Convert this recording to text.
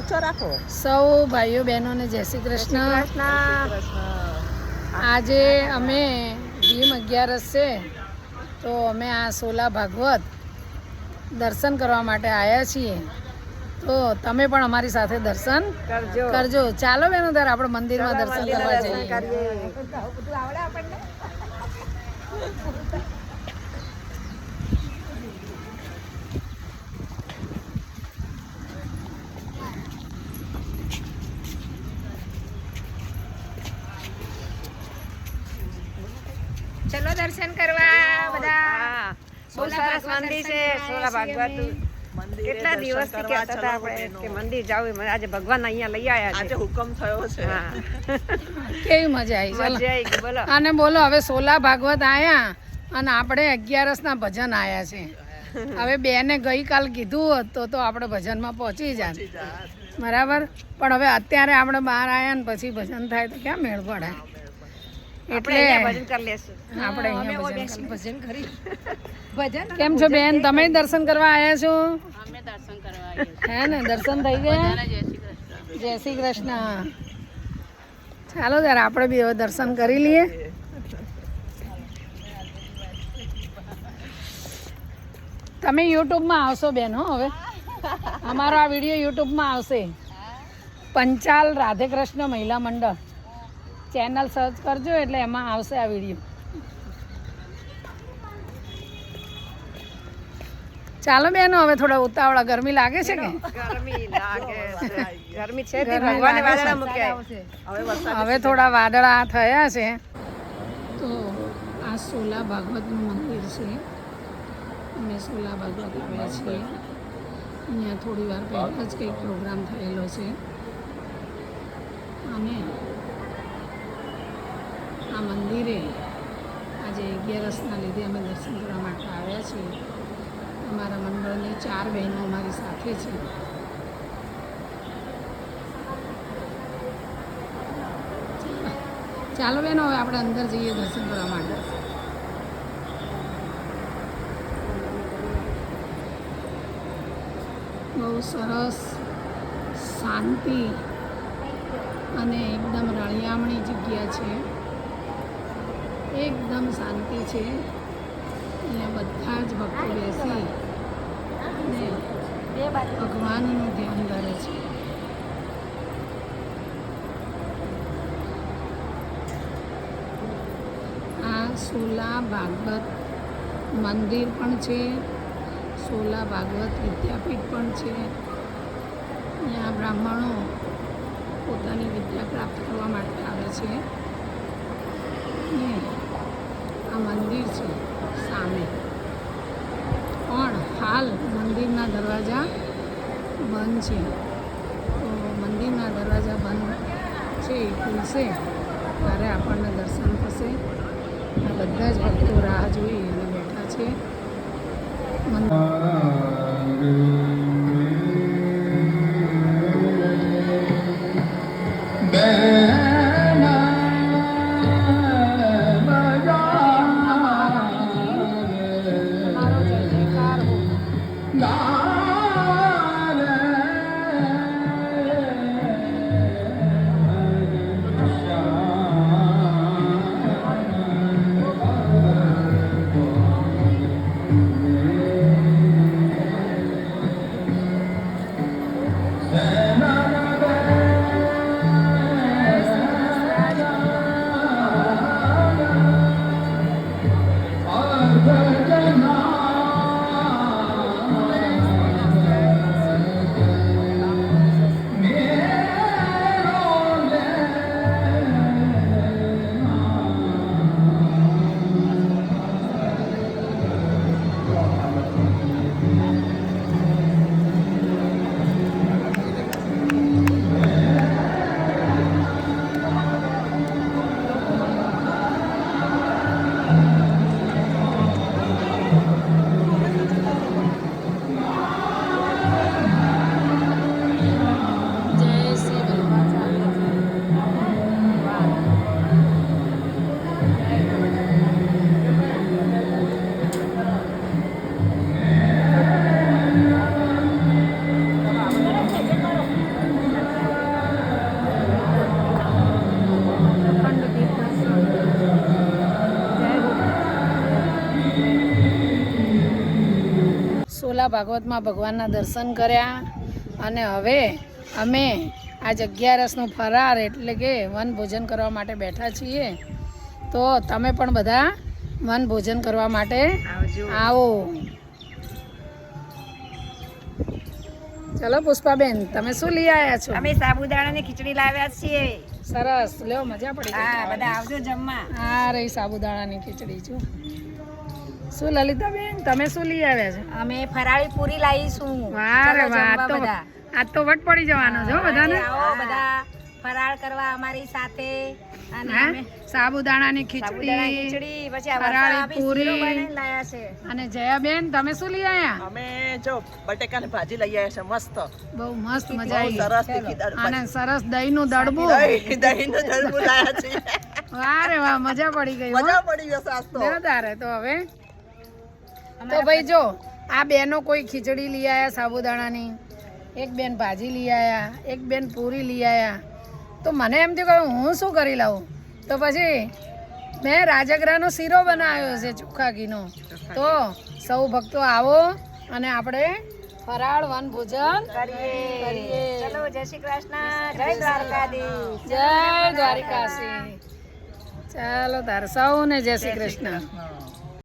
ઊંચો રાખો. સૌ ભાઈઓ બહેનોને જય શ્રી કૃષ્ણ. આજે અમે ભીમ 11 છે તો અમે આ સોલા ભાગવત દર્શન કરવા માટે આવ્યા છીએ. તો તમે પણ અમારી સાથે દર્શન કરજો. ચાલો બેનો તાર આપણે મંદિરમાં દર્શન કરવા જઈએ. ચલો દર્શન કરવા બધા. બહુ સરસ મંદિર છે સોલા ભાગવત. કેટલા દિવસથી કહેતા હતા આપણે કે મંદિર જાવું. આજે ભગવાન અહીંયા લઈ આવ્યા છે. આજે હુકમ થયો છે. કેવી મજા આવી. મજા આવી ગઈ. બોલો અને બોલો હવે સોલા ભાગવત આયા અને આપણે 11 ભજન આયા છે. હવે બેને ગઈકાલ કીધું હોત તો આપણે ભજનમાં પહોંચી જાત બરાબર. પણ હવે અત્યારે આપણે બહાર આવ્યા ને પછી ભજન થાય તો ક્યાં મેળ પડે. એટલે ભજન કરી લેશું. આપણે ભજન કરી. કેમ છો બેન, તમે દર્શન કરવા આવ્યા છો? હે ને, દર્શન થઈ ગયા. જય શ્રી કૃષ્ણ. ચાલો ત્યારે આપણે બી હવે દર્શન કરી લઈએ. તમે યુટ્યુબમાં આવશો બેન હો. હવે અમારો આ વિડીયો યુટ્યુબમાં આવશે. પંચાલ રાધે કૃષ્ણ મહિલા મંડળ ચેનલ સર્ચ કરજો એટલે એમાં આવશે આ વિડીયો. ચાલો બેનો હવે થોડા ઉતાવળા. ગરમી લાગે છે કે? ગરમી છે. ભગવાને વાદળા મૂક્યા. હવે થોડા વાદળા થયા છે. તો આ સોલા ભાગવતનું મંદિર છે. અમે સોલા ભાગવત આવ્યા છીએ. અહીંયા થોડી વાર પહેલાં જ કંઈક પ્રોગ્રામ થયેલો છે અને આ મંદિરે આજે 11ના લીધે અમે દર્શન કરવા માટે આવ્યા છીએ. અમારા મંડળની 4 બહેનો અમારી સાથે છે. ચાલો બેનો હવે આપણે અંદર જઈએ દર્શન કરવા માટે. બહુ સરસ શાંતિ અને એકદમ રળિયામણી જગ્યા છે. એકદમ શાંતિ છે. અહીંયા બધા જ ભક્તો બેસી અને ભગવાનનું ધ્યાન કરે છે. આ સોલા ભાગવત મંદિર પણ છે. સોલા ભાગવત વિદ્યાપીઠ પણ છે. અહીંયા બ્રાહ્મણો પોતાની વિદ્યા પ્રાપ્ત કરવા માટે આવે છે. આ મંદિર છે સામે, પણ હાલ મંદિરના દરવાજા બંધ છે. તો મંદિરના દરવાજા બંધ છે, ખુલશે ત્યારે આપણને દર્શન થશે. આ બધા જ ભક્તો રાહ જોઈ અને બેઠા છે. ગીતા ભાગવતમાં ભગવાનના દર્શન કર્યા અને હવે અમે આજ 11 ફરાર એટલે કે વન ભોજન કરવા માટે બેઠા છીએ. તો તમે પણ બધા વન ભોજન કરવા માટે આવો. ચલો પુષ્પાબેન, તમે શું લઈ આવ્યા છો? અમે સાબુદાણાની ખીચડી લાવ્યા છીએ. સરસ, લ્યો મજા પડી ગઈ. હા, બધા આવજો જમવા. આ રહી સાબુદાણાની ખીચડી જો. શું લલિતાબેન, તમે શું લઈ આવ્યા છો? અમે ફરાળી પૂરી લાવીશું. વાહ રે વાહ, જમવા બધા. આજ તો વટ પડી જવાનો છો બધાને. આવો બધા ફરાળ કરવા અમારી સાથે. અને હા? અમે સાબુદાણાની સાબુદાણાની ખીચડી, ખીચડી, પછી આ ફરાળી વસાવી પૂરી. શીરો બનાવીને લાયા છે. અને જયાબેન તમે શું લઈ આવ્યા? અમે જો બટેકાની ભાજી લઈ આવ્યા છે મસ્ત. બહુ મસ્ત મજા બહુ આવી. સરસ તીખી દાળ અને સરસ દહીંનું દડબું. દહીંનું જળબું લાયા છે. વાહ રે વાહ, મજા પડી ગઈ હો. મજા પડી જશે આજ તો. લ્યો તારે તો હવે તો ભાઈ જો આ બેનો કોઈ ખીચડી લઈ આવ્યા સાબુદાણાની, એક બેન ભાજી લઈ આવ્યા, એક બેન પૂરી લઈ આવ્યા. તો મને એમ થયું કે હું શું કરી લઉં, તો પછી મેં રાજગરાનો શીરો બનાવ્યો છે ચોખ્ખા ઘીનો. તો સૌ ભક્તો આવો અને આપણે ફરાળ વન ભોજન કરીએ. ચલો, જય શ્રી કૃષ્ણ, જય દ્વારકાધીશ. જય દ્વારિકાસી. ચાલો તારે સૌને જય શ્રી કૃષ્ણ.